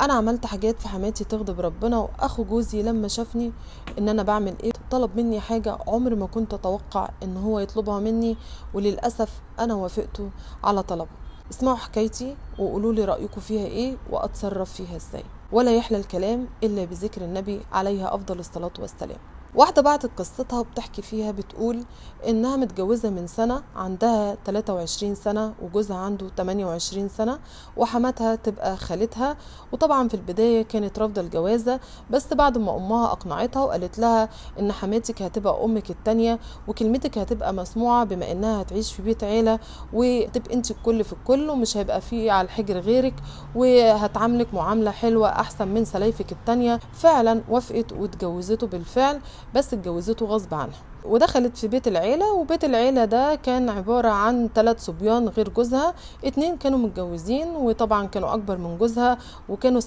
انا عملت حاجات في حماتي تغضب ربنا، واخو جوزي لما شافني ان انا بعمل ايه طلب مني حاجة عمر ما كنت اتوقع ان هو يطلبها مني، وللأسف انا وافقته على طلبه. اسمعوا حكايتي وقولوا لي رأيكم فيها ايه واتصرف فيها ازاي. ولا يحلى الكلام الا بذكر النبي عليه افضل الصلاة والسلام. واحدة بعتت قصتها وبتحكي فيها بتقول انها متجوزة من سنة، عندها 23 سنة وجوزها عنده 28 سنة، وحماتها تبقى خالتها. وطبعا في البداية كانت رافضة الجوازة، بس بعد ما امها اقنعتها وقالت لها ان حماتك هتبقى امك التانية، وكلمتك هتبقى مسموعة بما انها هتعيش في بيت عيلة، وتبقى انت الكل في الكل، ومش هيبقى فيه على الحجر غيرك، وهتعاملك معاملة حلوة احسن من سلايفك التانية. فعلا وافقت واتجوزته بالفعل، بس اتجوزته غصب عنها. ودخلت في بيت العيلة، وبيت العيلة ده كان عبارة عن 3 صبيان غير جوزها، 2 كانوا متجوزين وطبعا كانوا أكبر من جوزها، وكانوا